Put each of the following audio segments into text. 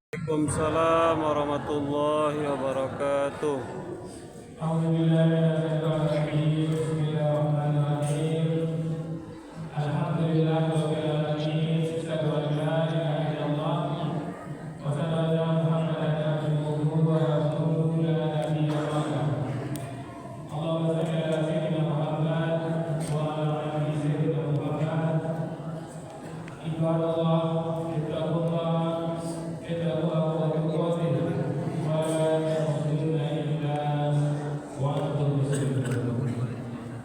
Waalaikumsalam warahmatullahi wabarakatuh.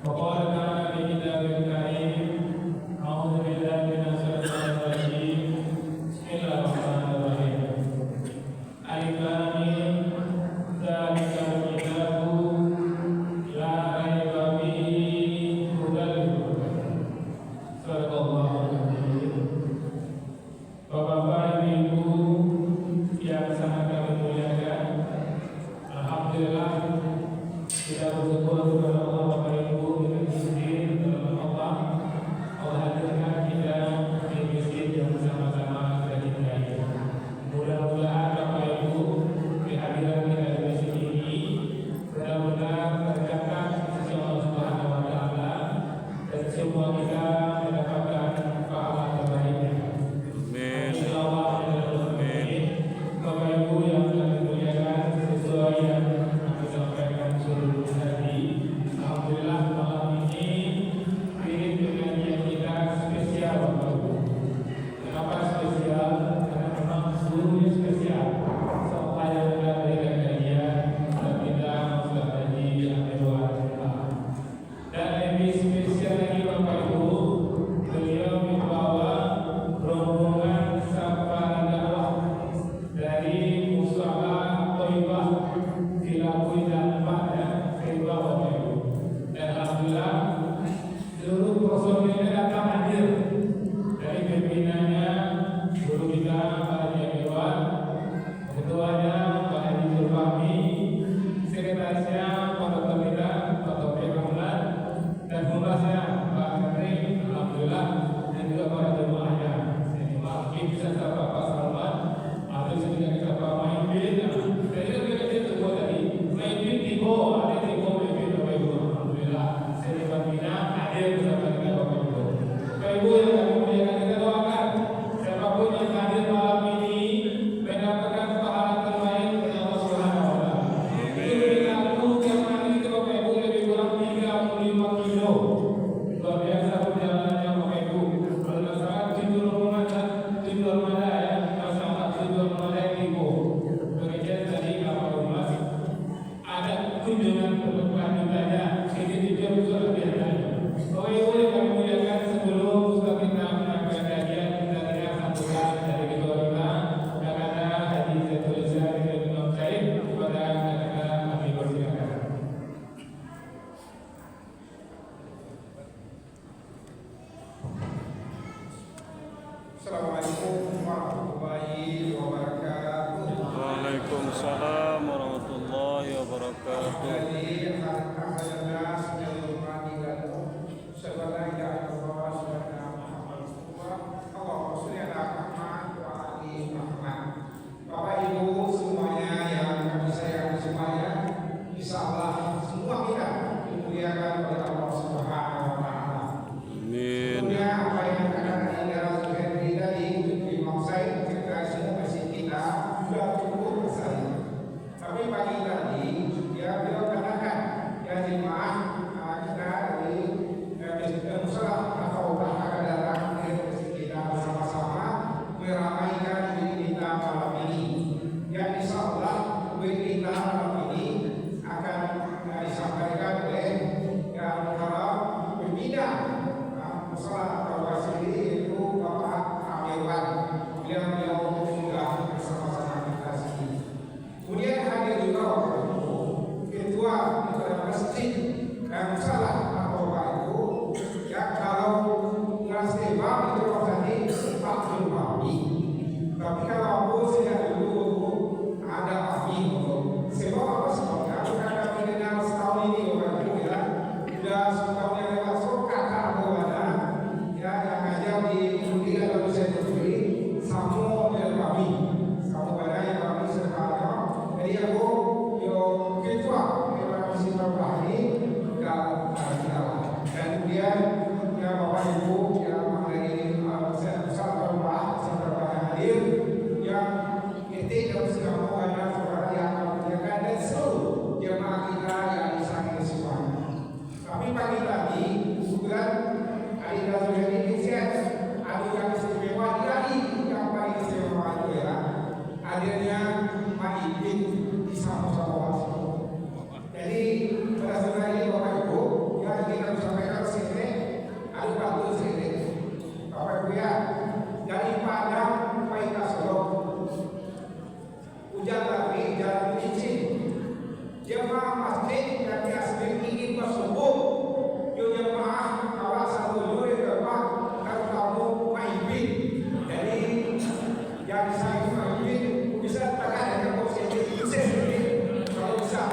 وقال تعالى في كتابه الكريم: أعوذ بالله من hadirnya Pak Ibin di sama-sama. Jadi pada saat ini Bapak Ibu yang ingin kami sampaikan di sini ada bantu sini. Bapak Ibu ya, dari Padang sampai ke Solo, hujan lagi jalan licin. Jemaah masjid yang biasa ingin bersubuh, yo jemaah kawasan dulu ya Bapak, kalau kamu Pak Ibin. Jadi yang saya Pak Ibin bisa tangan dengan posisi bisa kalau bisa.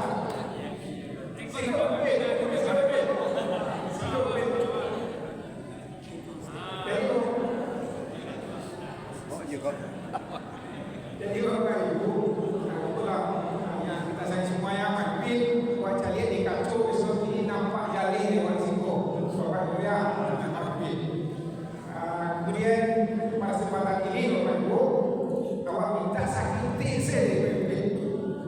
Jadi Bapak Ibu, itulah yang kita sayang semuanya mampir wajah lihat di kacau besok ini nampak jali di Wansiko Bapak Ibu ya mampir. Kemudian pada kesempatan ini Bapak Ibu, kawan minta sakit saya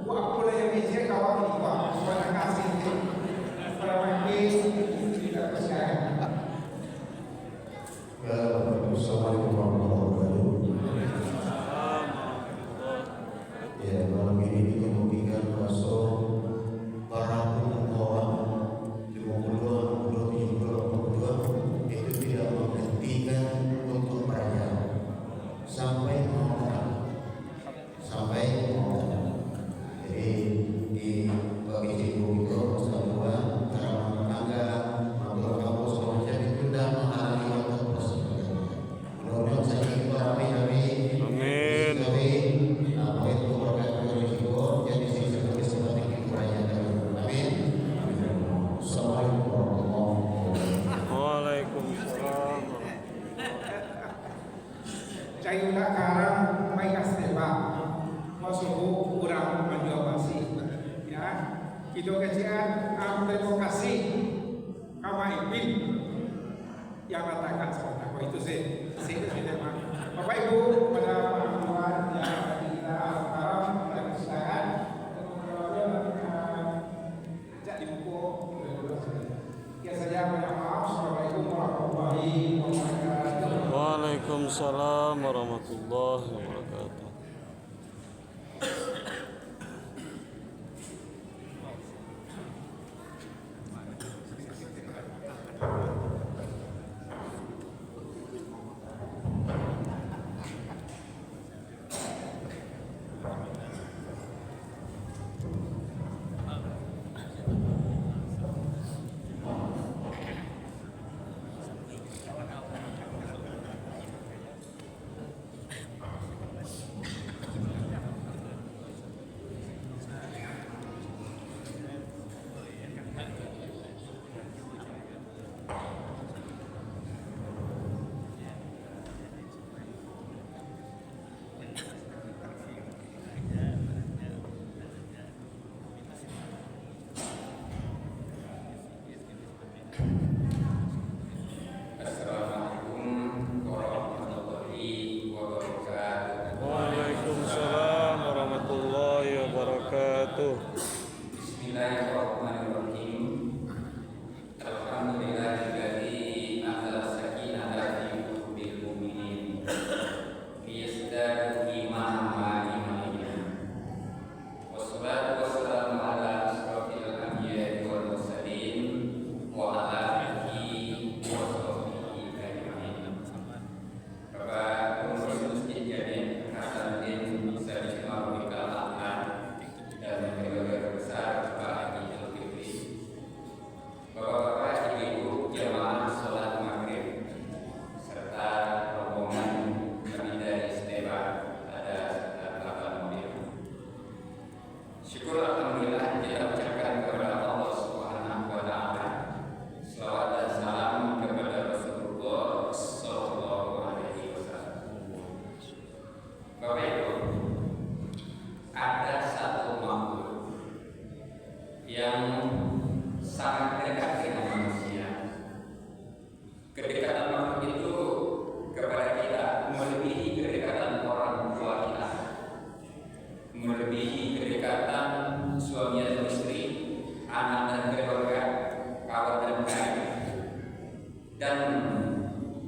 apa yang bisa kawan ini Pak, terima kasih para mampir tidak percaya. Assalamualaikum warahmatullahi wabarakatuh. Ya, malam ini kita memberikan masuk para penonton 52, 72 itu tidak menghentikan untuk merayakan sampai mau. Jadi di bagi ibu itu semua cara menangga matur kamu semuanya itu sudah menghalangi waktu proses. Mudah-mudahan saya ingin ramai-ramai. Amin. Apa itu berkat risiko jadi sisi seperti itu merayakan. Amin. Assalamualaikum warahmatullahi wabarakatuh. Waalaikumsalam. Cayuna karang mai kasteba masuhu kurang menjual masih ya kita kajian terima kasih Kama Ibin yang katakan seperti apa itu sih Bapak Ibu pada pertemuan yang kita sekarang kita persilakan tidak dibuku ya saja minta maaf. Assalamualaikum warahmatullahi wabarakatuh. Waalaikumsalam warahmatullahi wabarakatuh. Assalamualaikum warahmatullahi wabarakatuh. Waalaikumsalam warahmatullahi wabarakatuh. Bismillahirrahmanirrahim. Alhamdulillahilladzi anzala sakinata fi qulubil mu'minin liyazdadu imanan ma'a imanihim. Wassalatu wassalamu ala asrofil anbiya'i wal mursalin wa ala alihi wa sahbihi ajma'in. Bapak Pengurus Masjid Jami' Hasanuddin Sadiqah Wikal Ahmad dan keluarga besar Pak Haji Zulkifli, Bapak-bapak, ibu-ibu jamaah sholat maghrib serta rombongan kami dari Steba ada sekitar 8 mobil. Syukur alhamdulillah kita ucapkan kepada Allah Subhanahu wa taala. Selawat dan salam kepada Rasulullah sallallahu alaihi wasallam. Bapak Ibu, ada satu makhluk yang sangat dekat dengan manusia. Kedekatan makhluk itu kepada kita melebihi kedekatan orang tua kita, melebihi kedekatan suami dan istri, anak dan keluarga, kawan dan karib. Dan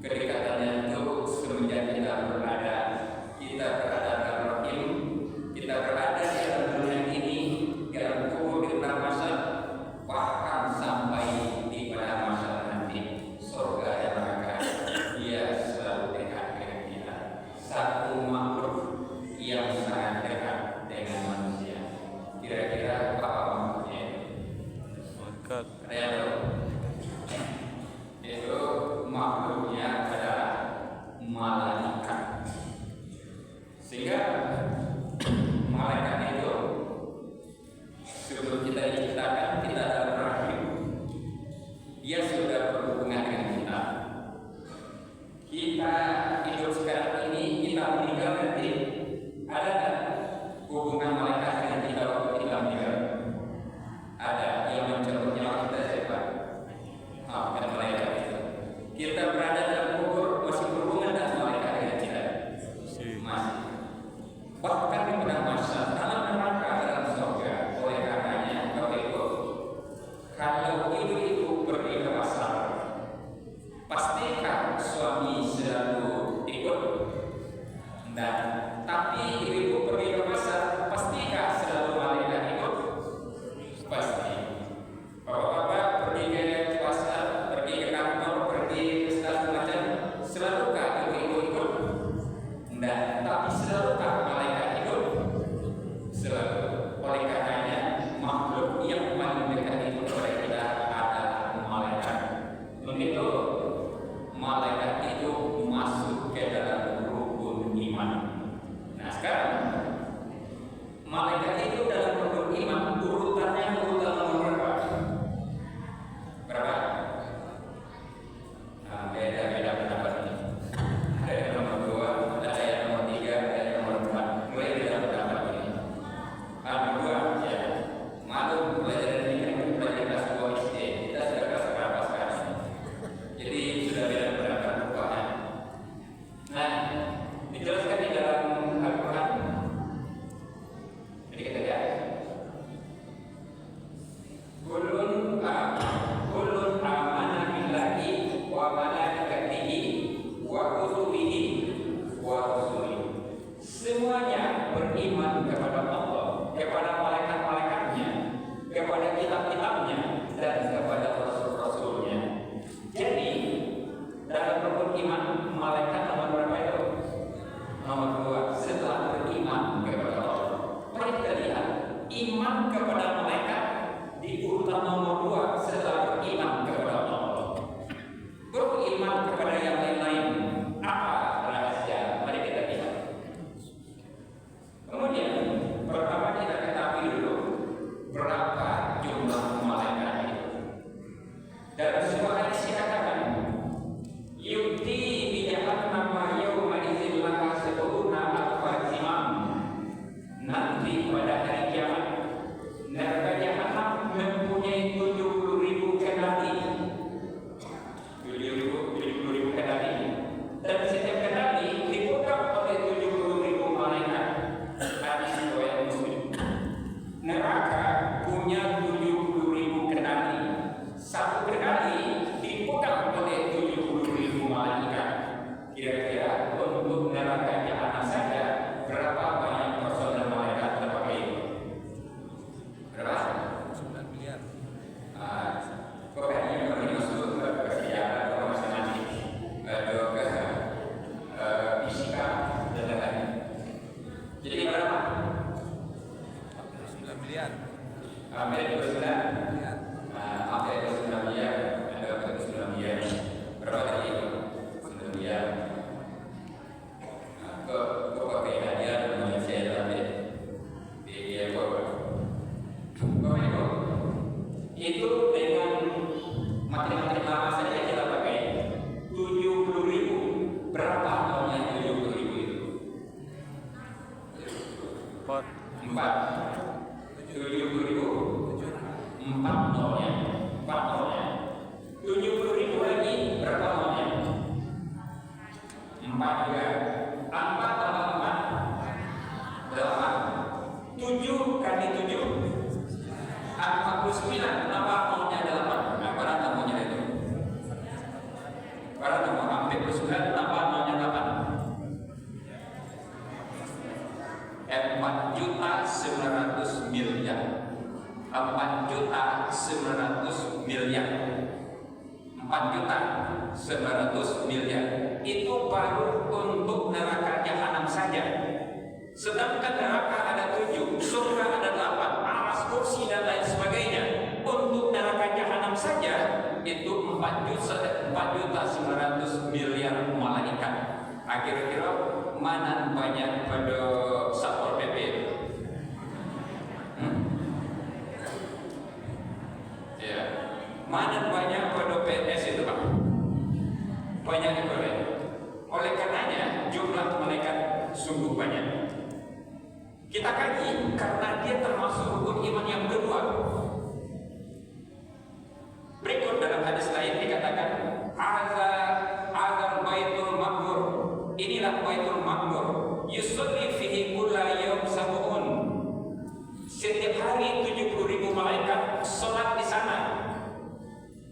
kedekatannya itu semenjak kita berada dalam rahim malaikat itu dalam rukun iman urutannya urutan nomor berapa? Berapa? Nah, beda pendapat ini. Ada yang nomor 2, ada yang nomor 3, ada yang nomor 4. Mulai beda pendapat ini. Nomor 2 ya. Maklum belajar ini kan belajar kelas 2 SD. Kita sudah kelas berapa sekarang? Jadi sudah beda pendapat rupanya. Nah, dijelaskan di dalam Al-Quran. Jadi kita lihat. Kullun amana billahi wa malaikatihi wa kutubihi wa rusulihi. Semuanya beriman kepada Allah, kepada malaikat-malaikatnya, kepada kitab-kitabnya, dan kepada rasul-rasulnya. Jadi dalam rukun iman malaikat nomor berapa itu? Nomor 2. Setelah beriman kepada Allah. Mari kita lihat iman kepada malaikat di urutan nomor 2 setelah beriman kepada Allah. Beriman kepada yang lain-lain. Apa rahasia? Mari kita lihat. Kemudian pertama kita ketahui dulu berapa jumlah malaikat itu. Dalam sebuah hadis dikatakan yu'ti bi jahannam yawma idzin laha sab'una alfa zimam. Nanti pada hari kiamat neraka jahanam mempunyai 70.000 kendali. 70.000 kendali. Dan setiap kendali dipegang oleh 70.000 malaikat. Hadis riwayat Muslim. Neraka punya 70.000 kendali. Satu kendali dipegang oleh 70.000 malaikat. Kira-kira untuk neraka jahanam saja berapa banyak personel malaikat terpakai? Berapa? 9 miliar. Kok kayaknya kalau masuk ke sejarah atau masih nanti ke fisika dan lain-lain. Jadi berapa? 9 miliar. Hampir 29 miliar. Hampir 29 miliar. Ada 29 miliar. Berapa tadi itu? 9 miliar. Kok pakai hadiah dengan saya tadi? Dia itu dengan materi-materi lama saja kita pakai 70.000. Berapa nolnya 70.000 itu? 4. 70.000 4 nolnya 70.000 lagi berapa nolnya? 4 juga. 4 tambah 4 8. 7 kali 7 49. Tambah nolnya 8. Berapa namanya itu? Berapa nama? Hampir 49 tambah nolnya 8. 4.900 miliar. 4.900 miliar. 4.900 miliar. Itu baru untuk neraka jahanam saja. Sedangkan neraka ada 7, surga ada 8, aras, kursi dan lain sebagainya. Untuk neraka jahanam saja itu 4.900 miliar malaikat. Kira-kira mana banyak pada Satpol PP? Ya, mana banyak pada PNS itu Pak? Banyak juga. Oleh karenanya jumlah malaikat sungguh banyak. Kita kaji karena dia termasuk rukun iman yang kedua. Berikut dalam hadis lain dikatakan azal baitul makmur. Inilah baitul makmur. Yusalli fihi kulla yawm sab'un. Setiap hari 70.000 malaikat sholat di sana.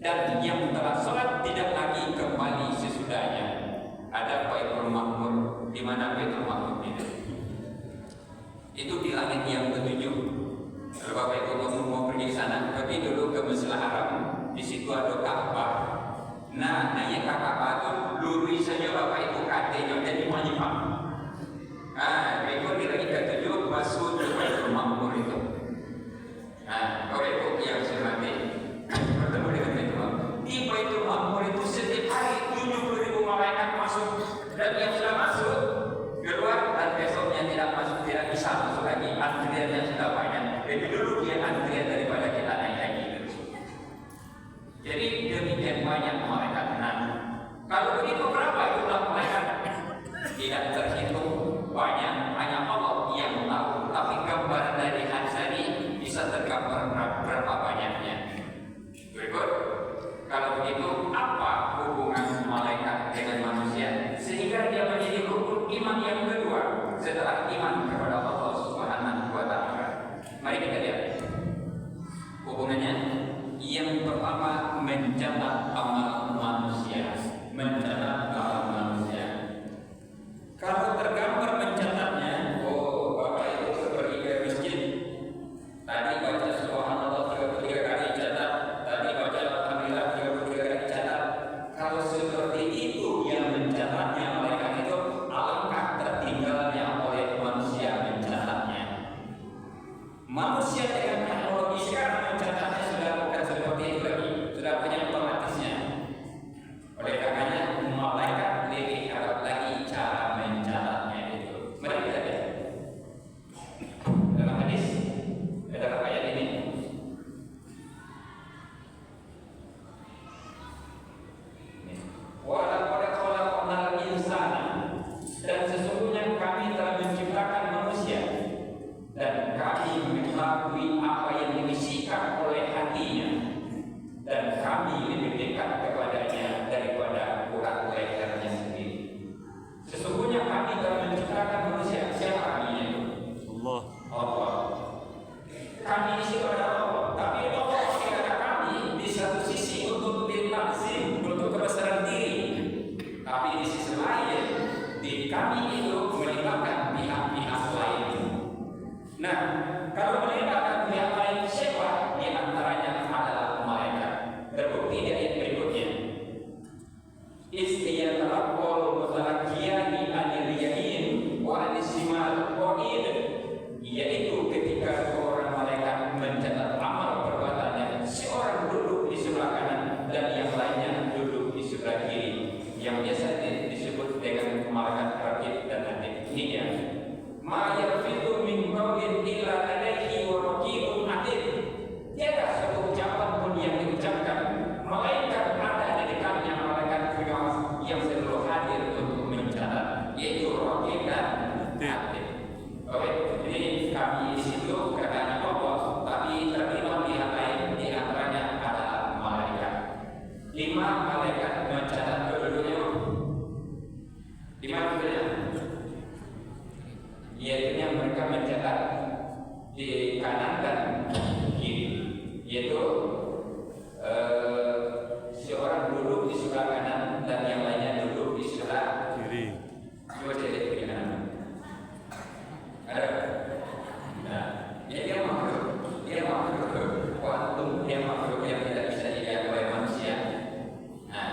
Dan yang telah sholat tidak lagi kembali sesudahnya. Ada baitul makmur. Di mana baitul makmur itu? Itu di langit yang ketujuh. Kalau Bapak Ibu mau pergi ke sana, pergi dulu ke Masjidil Haram. Di situ ada Ka'bah. Nah, naik Ka'bah itu lurus saja Bapak Ibu katanya jadi menyimpang. Nah, berikut di langit ketujuh masuk ke Baitul Makmur itu. Nah, Bapak Ibu yang saya hormati, bertemu dengan Baitul Makmur. Di Baitul Makmur itu setiap hari 70.000 malaikat masuk, dan yang sudah masuk keluar dan besoknya tidak masuk, tidak bisa masuk lagi. antriannya sudah banyak. Jadi dulu dia antrian daripada kita naik haji. Jadi demikian banyak malaikat. Nah, kalau begitu berapa jumlah malaikat? Tidak terhitung banyak, hanya Allah yang tahu. Tapi gambaran dari hadis tadi bisa tergambar berapa banyaknya. Berikut, kalau begitu apa hubungan malaikat dengan manusia sehingga dia menjadi rukun iman yang kedua setelah iman kepada Allah Subhanahu wa Ta'ala? Mari kita lihat hubungannya. Yang pertama, mencatat amal manusia. Mencatat amal manusia. Kalau tergambar mencatatnya, oh Bapak itu seperti ke masjid. Tadi baca subhanallah 33 kali catat. Tadi baca alhamdulillah 33 kali catat. Kalau seperti itu yang mencatatnya malaikat itu, alangkah tertinggalnya oleh manusia mencatatnya. Manusia dengan teknologi sekarang mencatatnya sudah bukan seperti itu lagi, sudah banyak otomatisnya. Oleh karenanya malaikat lebih hebat lagi cara mencatatnya itu. Mari kita lihat dalam hadis, dalam ayat ini. Walaqad khalaqnal insana, dan sesungguhnya kami telah menciptakan manusia dan kami mengetahui apa yang dibisikkan oleh hatinya dan kami lebih dekat kepadanya daripada urat lehernya sendiri. Sesungguhnya kami telah menciptakan manusia. Siapa kami itu? Allah. Allah. Kami isi kepada Allah, tapi Allah kata kami di satu sisi untuk dilazim, untuk kebesaran diri, tapi di sisi lain di kami itu melibatkan pihak-pihak lain. Nah, kalau melibatkan pihak lain siapa? Di antaranya adalah malaikat. Terbukti di ayat berikutnya. Istiyatarabbal mutalaqiyani anil yamin wa anisimal qa'id, yaitu ketika seorang malaikat mencatat amal perbuatannya, seorang duduk di sebelah kanan dan yang lainnya duduk di sebelah kiri, yang biasa disebut dengan malaikat raqib dan atid. Ini dia. Ma yarfidu min qawlin illa alaihi wa raqibun atid. Tiada satu ucapan pun yang diucapkan malaikat ada di dekatnya, malaikat pengawas yang selalu hadir untuk mencatat, yaitu raqib dan atid. Oke, jadi kami di situ katanya Allah, tapi terlibat pihak lain, di antaranya adalah malaikat. 5 malaikat mencatat kedua-duanya. 5 kedua-duanya. Yaitu yang mereka mencatat di kanan dan kiri, yaitu seorang duduk di sebelah kanan dan yang lainnya duduk di sebelah Kiri. coba cek di kanan. Ada? Nah, dia makhluk kuantum, dia makhluk yang tidak bisa dilihat oleh manusia. Nah,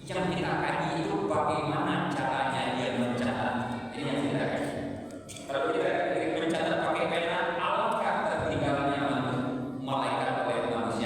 yang kita kaji itu bagaimana caranya dia mencatat. Ini yang kita kaji. Kalau kita mencatat pakai pena, alangkah tertinggalnya malaikat oleh manusia.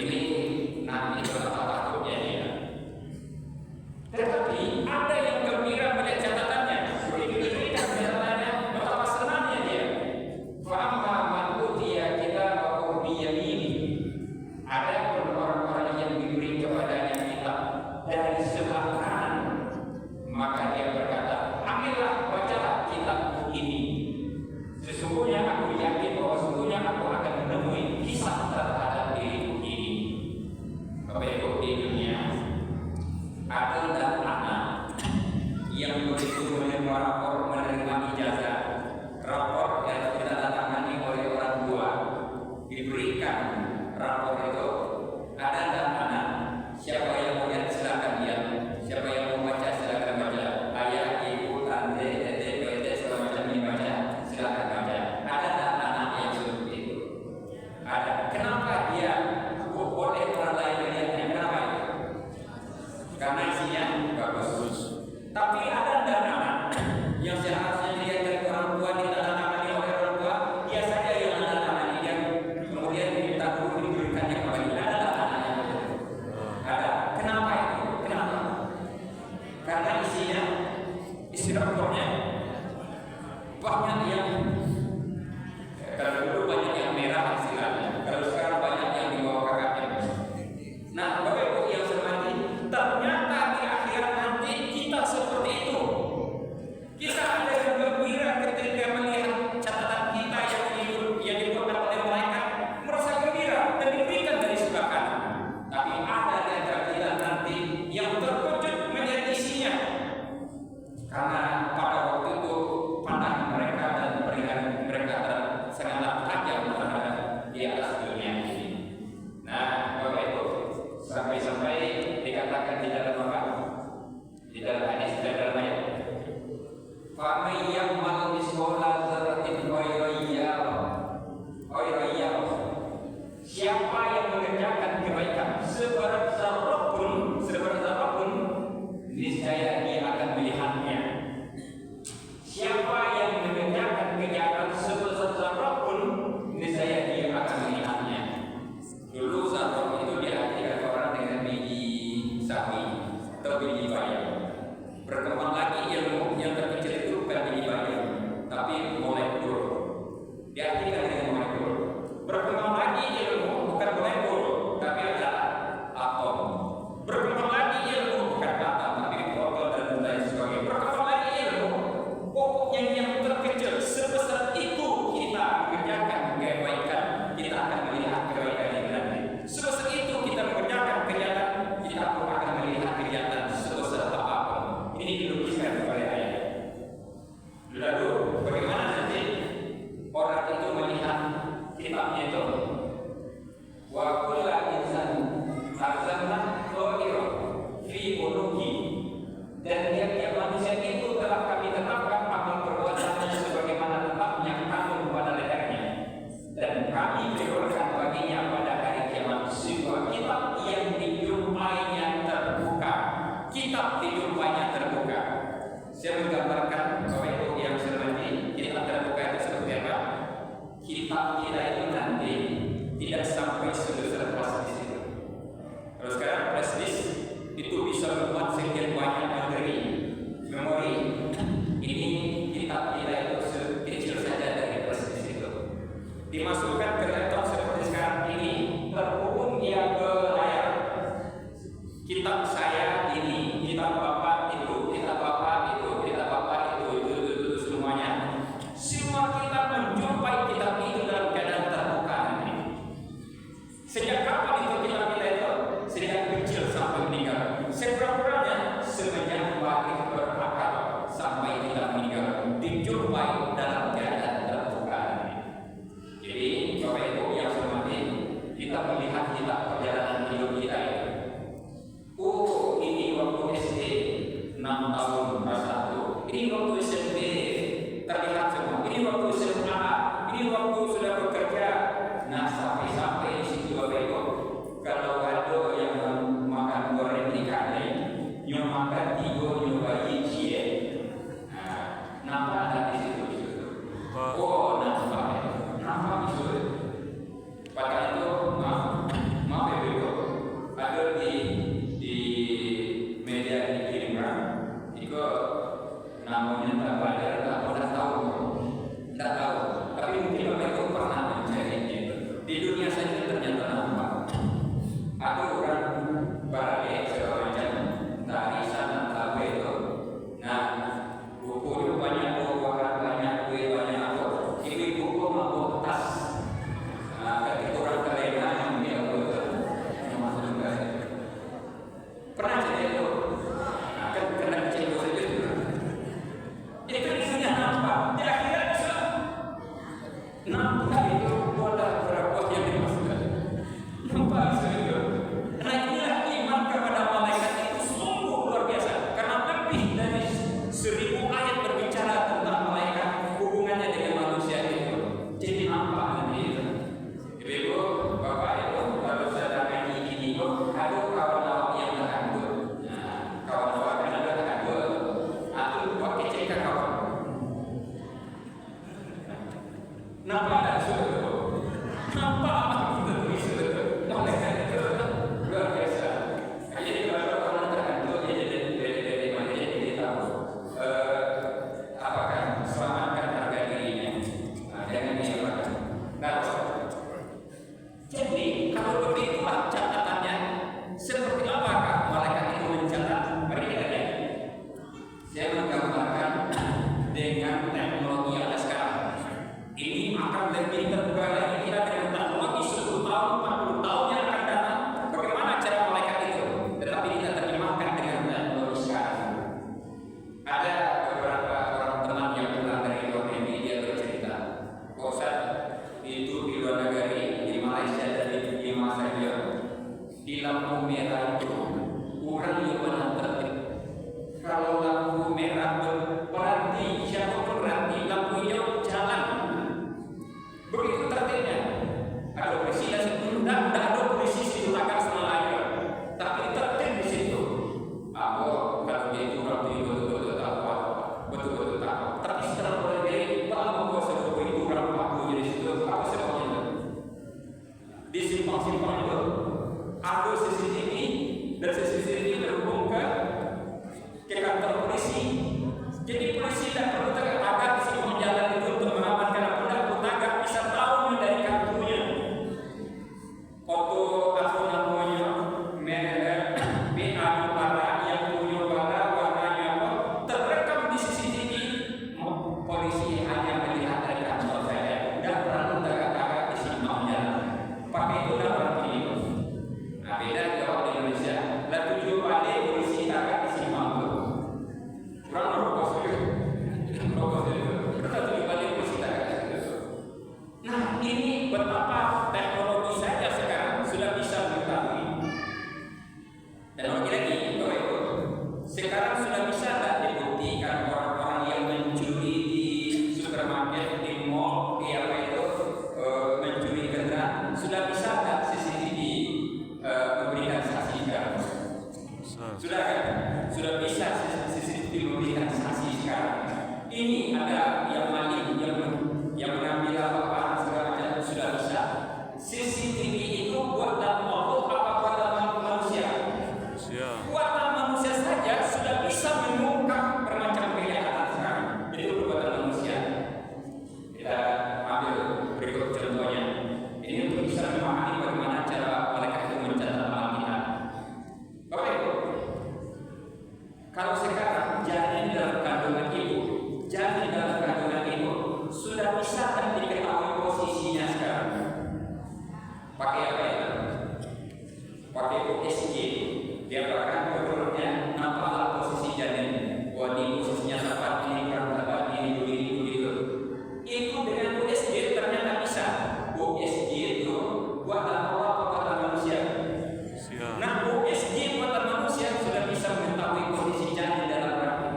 ini nanti betapa takutnya dia. Tetapi ada yang gembira melihat catatannya. Begitu diberikan catatannya, betapa senangnya dia. Fa'amma man utiya kitabahu biyaminihi. Ada orang-orang yang diberi kepadanya kitab dari sebelah kanan, maka dia berkata, ambillah, bacalah kitab ini. Sesungguhnya aku yakin bahwa sesungguhnya aku akan menemui kisah terhadap diriku ini. Bapak Ibu, di dunia ada dan anak yang begitu menerima rapor, menerima ijazah, rapor yang ditandatangani oleh orang tua, diberikan rapor itu, ada dan anak. Siapa yang mau lihat silakan lihat, siapa yang mau baca silakan baca. Ayah, ibu, tante, tete, tete, segala macam ini baca, silakan baca. Ada dan anak yang seperti itu. Ada. Kenapa dia boleh orang lain melihatnya? Kenapa itu? Karena isinya bagus. Tapi ada dan anak yang seharusnya dilihat dari orang tua, ditandatangani oleh orang tua, dia saja yang menandatangani, dia kemudian diminta guru diberikannya kembali. Ada dan anak yang begitu. Ada. Kenapa itu? Kenapa? Karena isinya, isi rapornya banyak yang kalau dulu banyak yang merah istilahnya, kalau sekarang banyak yang di bawah KKM. Nah, Bapak Ibu yang hormati, ternyata di akhirat nanti kita seperti itu. Kita ada yang gembira ketika melihat catatan kita yang dibuat oleh malaikat, merasa gembira dan diberikan dari sebelah kanan. Tapi ada di antara kita nanti yang terkejut melihat isinya, karena pada waktu itu pandangan mereka dan penglihatan mereka sangatlah tajam terhadap di atas dunia ini. Nah, Bapak Ibu, sampai-sampai dikatakan di dalam apa? Di dalam hadis, di dalam ayat. Faman ya'mal mithqala dzarratin khairan siapa yang mengerjakan kebaikan seberat zarrah pun, niscaya dia akan melihatnya. Siapa yang mengerjakan kejahatan sebesar zarrah pun, niscaya dia akan melihatnya. Dulu zarrah itu diartikan orang dengan biji sawi atau biji bayam. Berkembang lagi ilmu yang terkecil itu bukan biji bayam, tapi molekul. Diartikan dengan molekul. Berkembang lagi ilmu bukan molekul, tapi adalah atom. Berkembang lagi ilmu bukan atom, tapi proton dan lain sebagainya. Berkembang lagi ilmu, pokoknya yang terkecil sebesar itu kita mengerjakan kebaikan, kita akan melihat kebaikan itu nanti. Sebesar itu kita mengerjakan kejahatan, kita pun akan melihat kejahatan sebesar apapun. Ini dilukiskan oleh ayat. Lalu bagaimana nanti orang itu melihat kitabnya itu? Wa kullu insan alzamna ta'ira fi unuki, dan tiap-tiap manusia itu telah kami tetapkan amal perbuatannya sebagaimana tetapnya kanun pada lehernya, dan kami berikan baginya pada hari kiamat sebuah kitab yang dijumpainya terbuka. Kitab dijumpainya terbuka. Saya menggambarkan Bapak Ibu yang hormati, kitab terbuka itu seperti apa? Kitab kita itu nanti tidak sampai sebesar flash disk itu. Kalau sekarang flash disk itu bisa membuat sekian banyak memori. Ini kitab kita itu kecil saja dari flash disk itu. Dimasukkan ke laptop seperti sekarang ini, terhubung dia ke layar. Kitab saya ini, kitab bapak itu, kitab bapak itu, kitab bapak itu semuanya. Semua kita menjumpai kitab itu dalam keadaan terbuka nanti. Sejak kapan itu kitab kita itu? Sejak kecil sampai meninggal. Seberapa-berapanya? Semenjak balik berakal sampai kita meninggal, dijumpai dalam keadaan terbuka nanti. Jadi Bapak Ibu yang hormati, kita melihat kitab perjalanan hidup kita itu. di lampu merah itu orang yang mana tertib. Kalau lampu merah berhenti, siapa berhenti, lampu hijau jalan. Begitu tertibnya. Kalau polisi dan sebelum tidak ada polisi situ takkan semuanya, tapi tertib di situ. Kalau dia itu betul-betul tahu. Tapi setelah mulai tahu bahwa sebelum itu orang paku jadi situ apa sebabnya? Di simpang-simpang itu ada CCTV dan CCTV terhubung ke kantor polisi. Jadi polisi tidak perlu tagak di simpang jalan itu untuk mengamankan apa tagak bisa tahu dari kartunya. Foto akun namanya merek BA para yang punya para warnanya apa terrekam di CCTV. Polisi hanya melihat dari kantor saya, tidak perlu tagak-tagak di simpang jalan. Pakai itu dapat video. Nah, beda jauh di Indonesia. Lah tujuh kali polisi tagak di simpang itu. Kurang rokok itu. Kita tujuh kali polisi tagak itu. Nah, ini betapa teknologi saja sekarang sudah bisa mengetahui. Dan lagi-lagi, Bapak Ibu, sekarang sudah bisa tidak dibuktikan orang-orang yang mencuri di supermarket, di mall, di apa itu, mencuri kendaraan, sudah bisa tidak CCTV memberikan saksi sekarang? Sudah kan? Sudah bisa CCTV memberikan saksi sekarang. Ini ada yang maling, yang mengambil apa-apa segala macam sudah bisa. CCTV itu buatan makhluk apa buatan manusia? Buatan manusia saja sudah bisa mengungkap bermacam kejahatan sekarang. Itu buatan manusia. Kita ambil berikut contohnya. Ini untuk bisa memahami bagaimana cara mereka itu mencatat Alkitab. Bapak Ibu, kalau sekarang janin dalam kandungan ibu sudah bisa kan diketahui posisinya sekarang. Pakai apa ya? Pakai USG. Diapakan menurutnya nampaklah posisi janin. Wah, ini posisinya tepat, ini kurang tepat, ini begitu. Itu dengan USG ternyata bisa. USG itu buatan Allah atau buatan manusia? Nah, USG buatan manusia sudah bisa mengetahui posisi janin dalam rahim.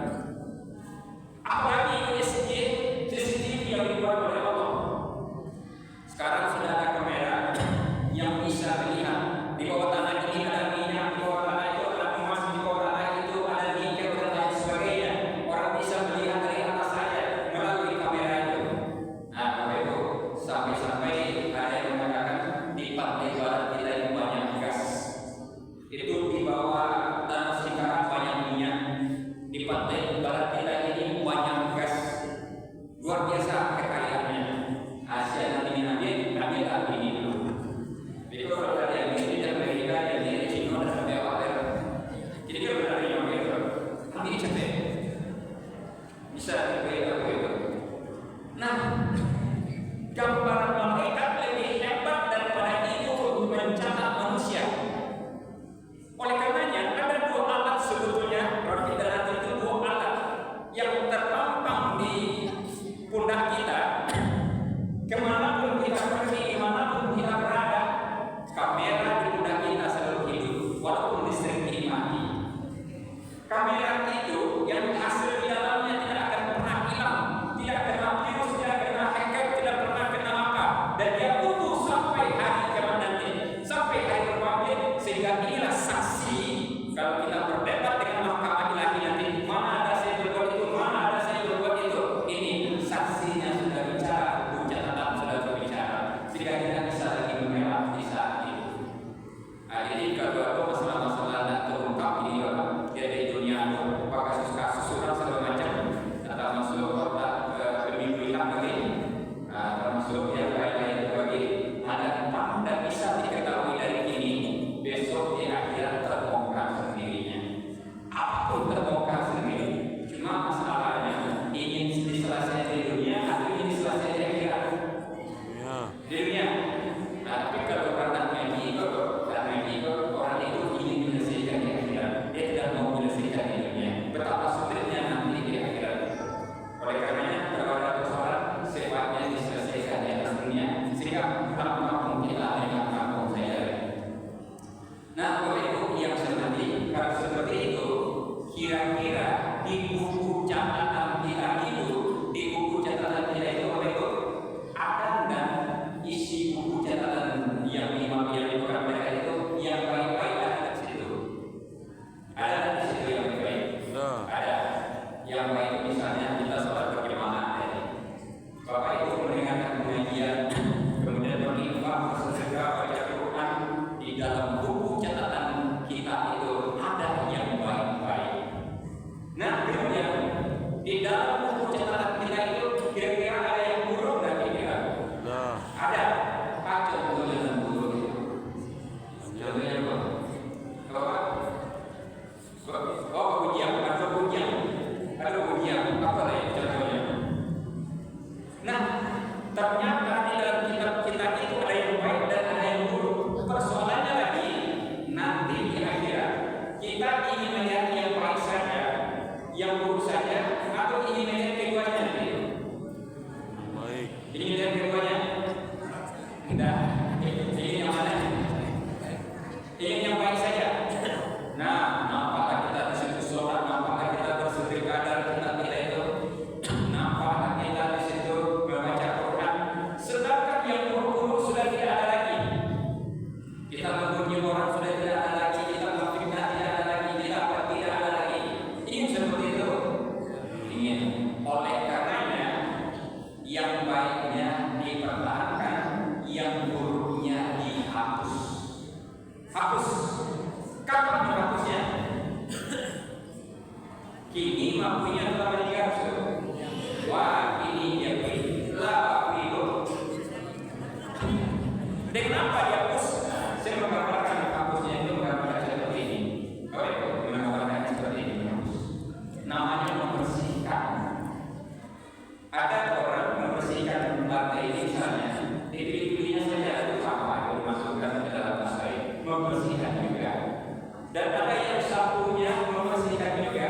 Apalagi USG CCTV yang dibuat oleh Allah. Sekarang sudah ada kamera yang bisa melihat di bawah tanah ini ada minyak, di bawah tanah itu ada emas, di bawah tanah itu ada nikel dan lain sebagainya. Orang bisa melihat dari atas saja melalui kamera itu. Nah, Bapak Ibu, sampai-sampai ada yang mengatakan di pantai barat kita ini banyak gas. Itu di bawah tanah sekarang banyak minyak. Di pantai barat kita ini banyak gas. Luar biasa kekayaannya. Asia nanti ambil lagi ini dulu. Jadi kalau ada yang di Amerika, yang di Cina dan sampai awal. Jadi kalau ada yang ambil, ambil cepet. Bisa dibayar itu. Nah, gambaran malaikat lebih hebat daripada itu untuk mencatat manusia. Oleh karenanya ada dua alat sebetulnya, berarti dalam itu dua alat yang terpampang di pundak kita. Kemanapun kita pergi, dimanapun kita berada, kamera di pundak kita selalu hidup, walaupun listrik ini mati. Kamera itu yang hasil di dalamnya tidak akan pernah hilang, tidak kena virus, tidak kena hacker, tidak pernah kena apa, dan dia utuh sampai hari kiamat nanti, sampai hari berbangkit. Sehingga inilah saksi kalau kita berdebat dengan mahkamah ilahi nanti, mana ada saya berbuat itu, mana ada saya berbuat itu. Ini saksinya sudah bicara, buku catatan sudah berbicara, sehingga kita bisa lagi mengelak di saat itu. Nah, jadi kalau ada masalah-masalah tidak terungkap ini, ya di dunia apa kasus-kasus orang segala macam, atau masuk kotak berminggu lagi, termasuk yang lain-lain bagi ada entah tidak bisa diketahui dari ini, besok di akhirat terbongkar sendirinya. Apapun terbongkar sendiri. Cuma masalahnya ingin diselesaikan di dunia atau ingin diselesaikan di akhirat? Di dunia. Nah, tapi kalau karena Mexico Nah, Bapak Ibu yang saya hormati, kalau seperti itu, kira-kira di buku catatan kita itu, Bapak Ibu, ada nggak isi buku catatan yang imam yang dibuka mereka itu yang baik-baik ada di situ? Ada di situ yang baik-baik? Ada. Yang baik misalnya kita sholat berjamaah tadi. Bapak Ibu mendengarkan pengajian, kemudian berinfak segera baca Quran di dalam buku catatan kita itu ada yang baik-baik. Nah, kemudian di dalam buku catatan kita itu kira-kira ada yang buruk nggak kira-kira? Ada. Apa contohnya yang buruk itu? Contohnya apa? Apa? Oh, pujian, atau pujian, apa lagi contohnya? Nah, ternyata di dalam kitab kita itu ada yang baik dan ada yang buruk. Persoalannya lagi, nanti di akhirat kita ingin melihat yang baik saja, yang buruk saja, atau ingin melihat keduanya nanti? Baik. Ingin melihat keduanya? Tidak. Ingin yang mana? Ingin yang baik saja. Nah, nampaklah kita di situ sholat, nampaklah kita bersedekah dan kita itu, nampaklah kita di situ membaca Quran. Sedangkan yang buruk-buruk sudah tidak ada lagi. Kita membunuh orang sudah tidak ada lagi, kita memfitnah tidak ada lagi, kita tidak ada lagi. Ingin seperti itu? Ingin. Oleh karenanya, yang baiknya dipertahankan, yang buruknya dihapus. Hapus. Kapan dihapusnya? Kini mampunya telah dihapus. Wah, ini dia lah hidup. Dengan apa dihapus? Saya menggambarkan hapusnya itu menggambarkan seperti ini. Baik, menggambarkan seperti ini. Namanya membersihkan. Ada orang membersihkan lantai ini misalnya, dipilih-pilihnya saja itu sampah itu dimasukkan ke dalam lantai, membersihkan juga. Dan ada yang sapunya membersihkan juga,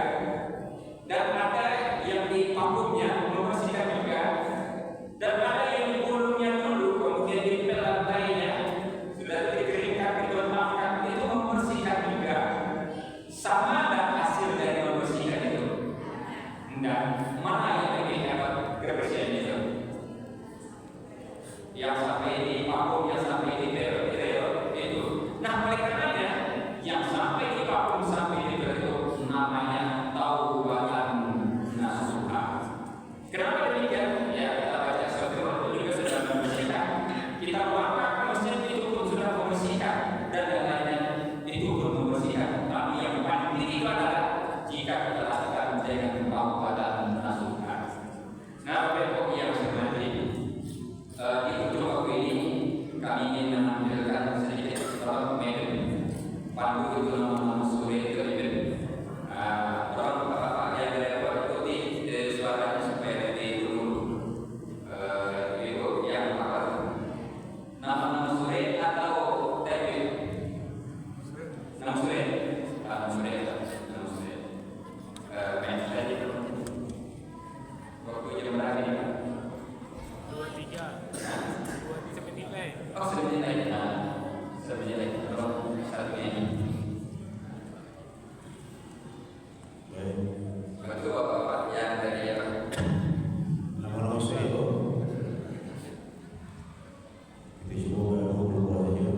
dan ada yang di pakunya membersihkan juga, dan ada yang digulungnya dulu kemudian dipel lantainya sudah dikeringkan dibentangkan itu membersihkan juga. Sama ada hasil dari membersihkan itu? Enggak. Mana yang lebih hebat kebersihan itu? Yang sampai di paku, yang sampai di pel itu. Nah, oleh karenanya yang sampai di vakum sampai di itu namanya taubatan nasuha. Kenapa demikian? Ya, kita baca surah itu juga sudah membersihkan. Kita langkah ke masjid itu pun sudah membersihkan, dan lainnya itu pun membersihkan. Tapi yang paling itu adalah jika kita lakukan dengan taubatan nasuha. Nah, Bapak yang sebenarnya di ujung waktu ini kami ingin menampilkan sedikit seorang medis. Pandu itu nama sore itu orang bapak yang dari luar ikuti suaranya supaya lebih dulu itu yang apa nama sore atau David nama sore main saja waktu jam berapa ini Pak? 23 sampai nilai. Oh, sudah nilai. Sebenarnya kalau satu ini. Betul Bapak yang dari apa? Nama saya itu coba berubah aja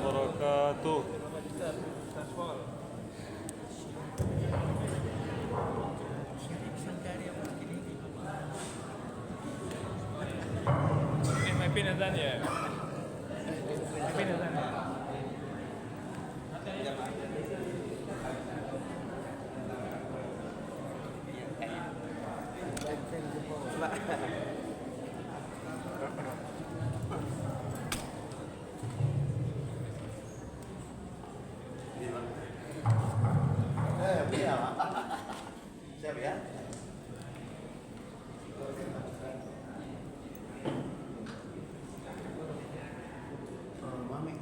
wabarakatuh. MIP Nazan ya? MIP Nazan ya? Siap ya. Mami.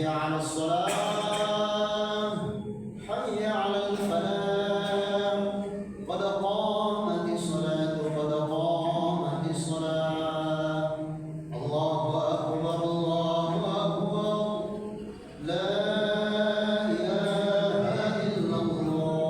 على الصلاة حي على الفلاح قد قامت الصلاة قد قامت الصلاة الله أكبر لا إله إلا الله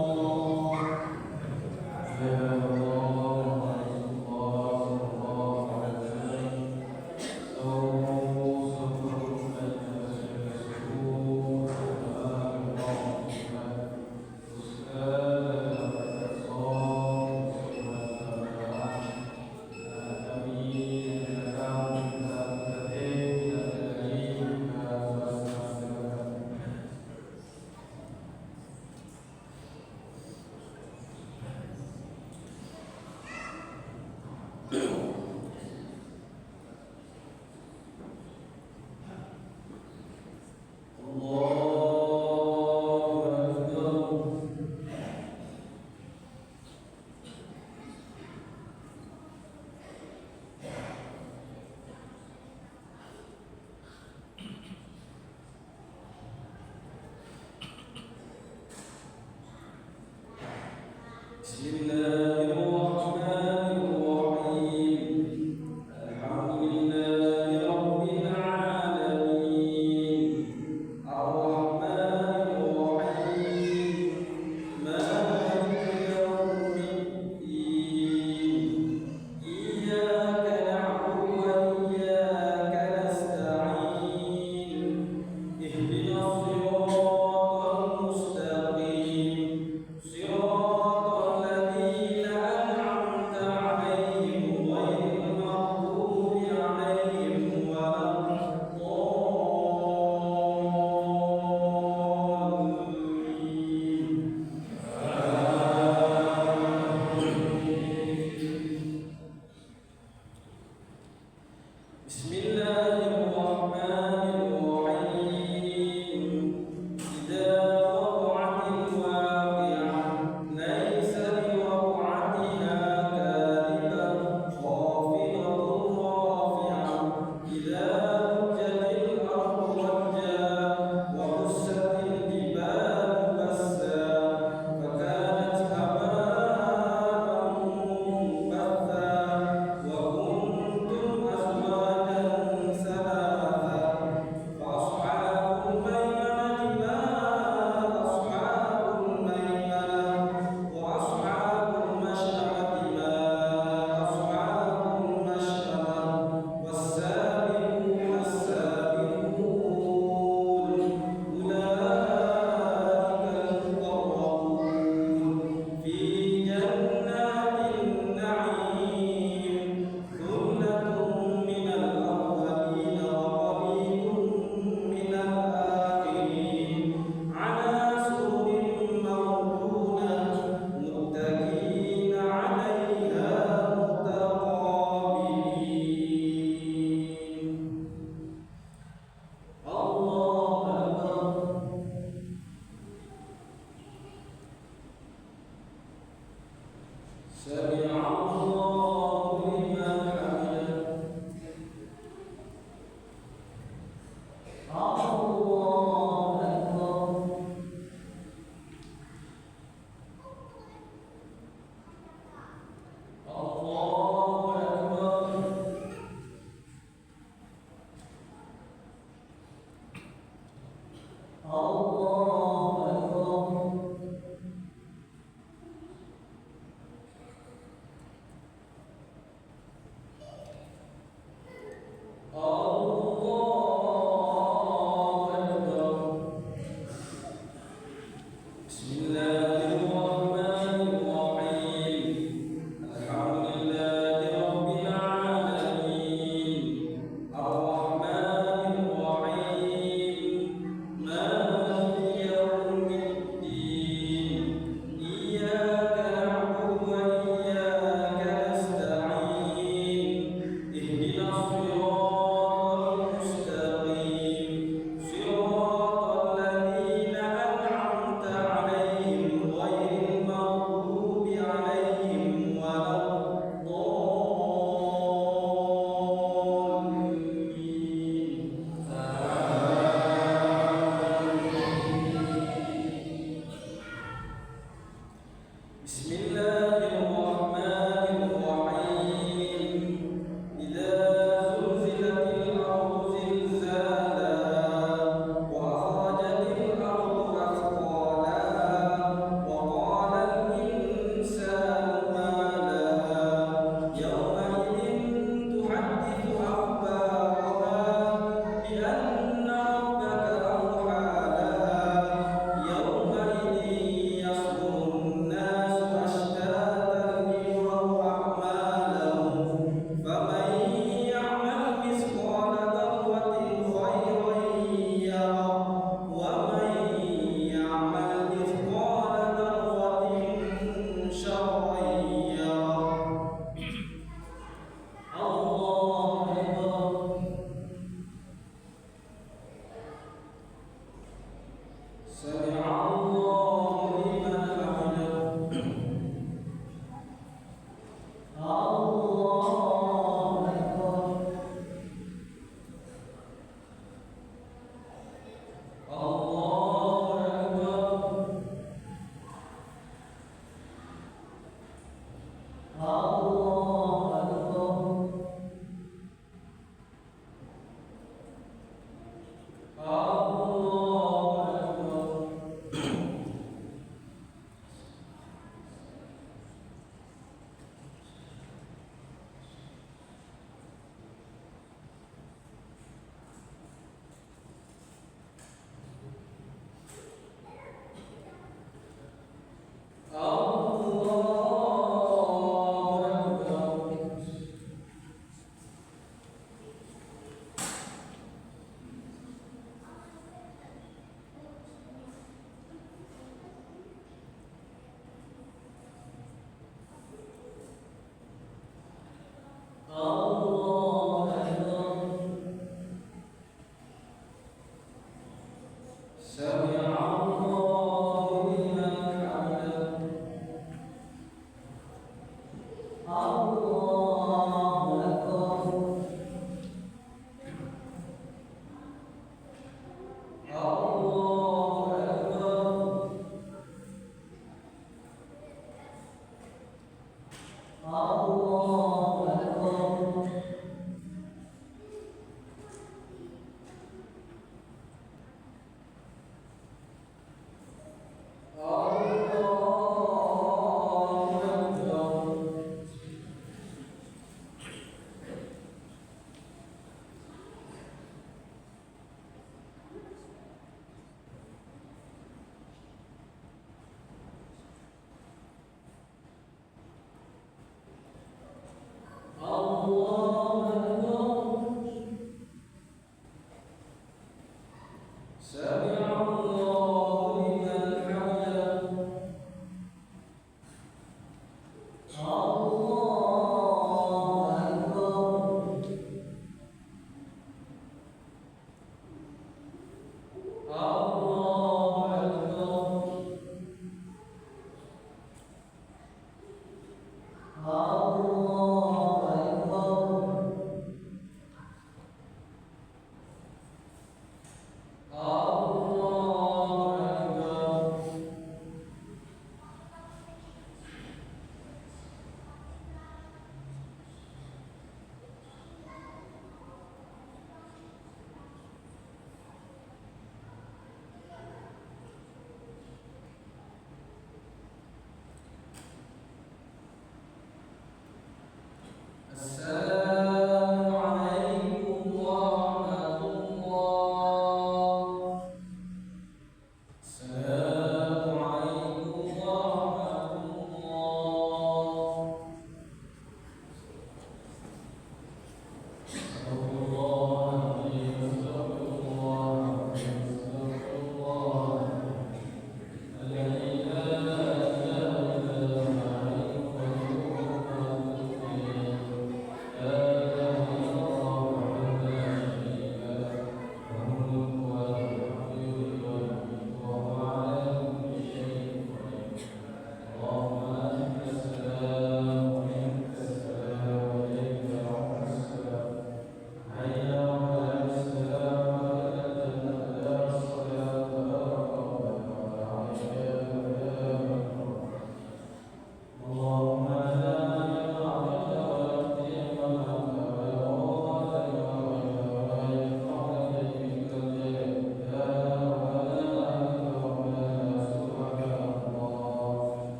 الرحمن الرحيم مالك السلام